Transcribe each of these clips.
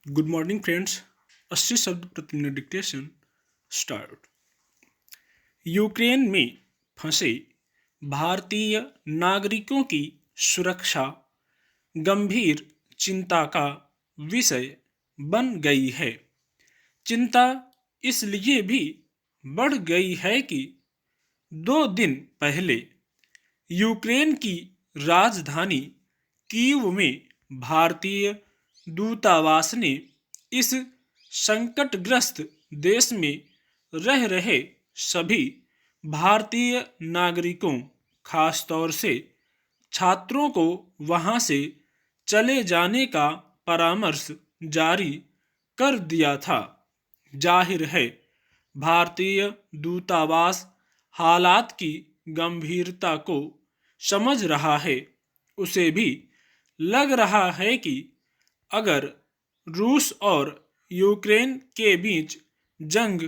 Good morning friends. 80 शब्द प्रतिदिन dictation start. Ukraine में फंसे भारतीय नागरिकों की सुरक्षा गंभीर चिंता का विषय बन गई है। चिंता इसलिए भी बढ़ गई है कि 2 दिन पहले यूक्रेन की राजधानी कीव में भारतीय दूतावास ने इस संकटग्रस्त देश में रह रहे सभी भारतीय नागरिकों, खासतौर से छात्रों को वहां से चले जाने का परामर्श जारी कर दिया था। जाहिर है, भारतीय दूतावास हालात की गंभीरता को समझ रहा है। उसे भी लग रहा है कि अगर रूस और यूक्रेन के बीच जंग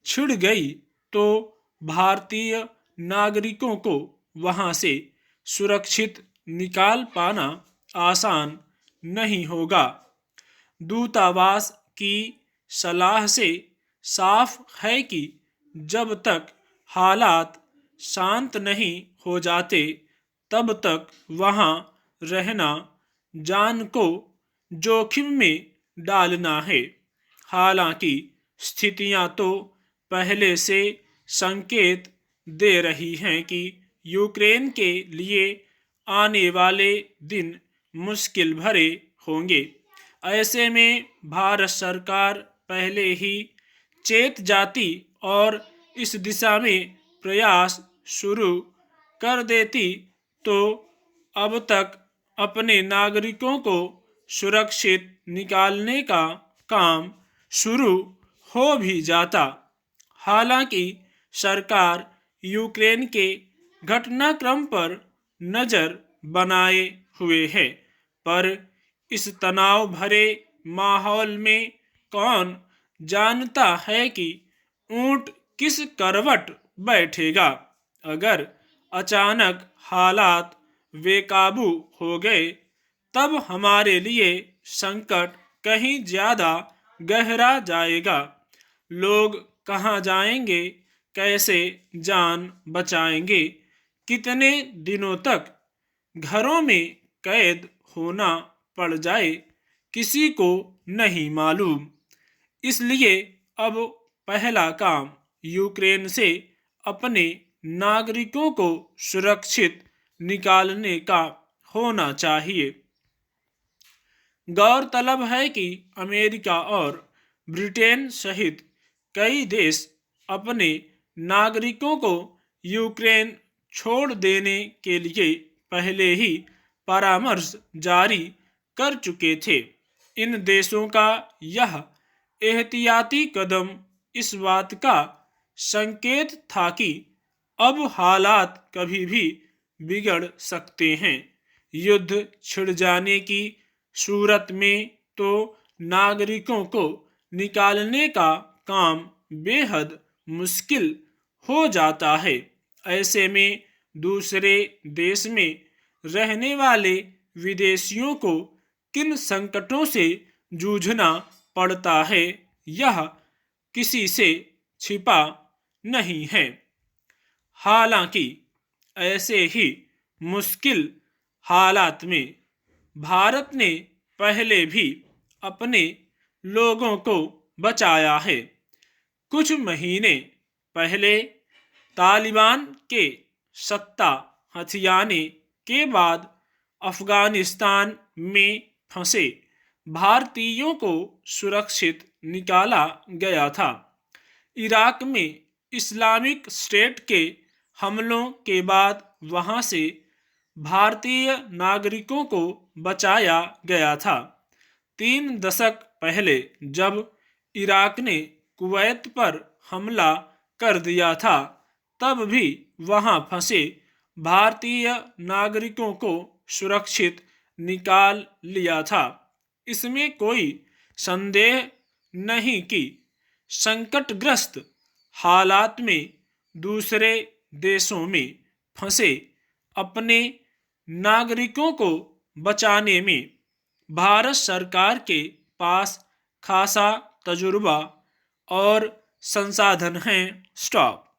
छिड़ गई तो भारतीय नागरिकों को वहां से सुरक्षित निकाल पाना आसान नहीं होगा। दूतावास की सलाह से साफ है कि जब तक हालात शांत नहीं हो जाते तब तक वहां रहना जान को जोखिम में डालना है। हालांकि स्थितियां तो पहले से संकेत दे रही हैं कि यूक्रेन के लिए आने वाले दिन मुश्किल भरे होंगे। ऐसे में भारत सरकार पहले ही चेत जाती और इस दिशा में प्रयास शुरू कर देती तो अब तक अपने नागरिकों को सुरक्षित निकालने का काम शुरू हो भी जाता। हालांकि सरकार यूक्रेन के घटनाक्रम पर नजर बनाए हुए है, पर इस तनाव भरे माहौल में कौन जानता है कि ऊंट किस करवट बैठेगा। अगर अचानक हालात बेकाबू हो गए तब हमारे लिए संकट कहीं ज्यादा गहरा जाएगा। लोग कहाँ जाएंगे, कैसे जान बचाएंगे, कितने दिनों तक घरों में कैद होना पड़ जाए, किसी को नहीं मालूम। इसलिए अब पहला काम यूक्रेन से अपने नागरिकों को सुरक्षित निकालने का होना चाहिए। गौरतलब है कि अमेरिका और ब्रिटेन सहित कई देश अपने नागरिकों को यूक्रेन छोड़ देने के लिए पहले ही परामर्श जारी कर चुके थे। इन देशों का यह एहतियाती कदम इस बात का संकेत था कि अब हालात कभी भी बिगड़ सकते हैं। युद्ध छिड़ जाने की सूरत में तो नागरिकों को निकालने का काम बेहद मुश्किल हो जाता है। ऐसे में दूसरे देश में रहने वाले विदेशियों को किन संकटों से जूझना पड़ता है, यह किसी से छिपा नहीं है। हालांकि ऐसे ही मुश्किल हालात में भारत ने पहले भी अपने लोगों को बचाया है। कुछ महीने पहले तालिबान के सत्ता हथियाने के बाद अफगानिस्तान में फंसे भारतीयों को सुरक्षित निकाला गया था। इराक में इस्लामिक स्टेट के हमलों के बाद वहां से भारतीय नागरिकों को बचाया गया था। 3 दशक पहले जब इराक ने कुवैत पर हमला कर दिया था तब भी वहां फंसे भारतीय नागरिकों को सुरक्षित निकाल लिया था। इसमें कोई संदेह नहीं कि संकटग्रस्त हालात में दूसरे देशों में फंसे अपने नागरिकों को बचाने में भारत सरकार के पास खासा तजुर्बा और संसाधन हैं। स्टॉप।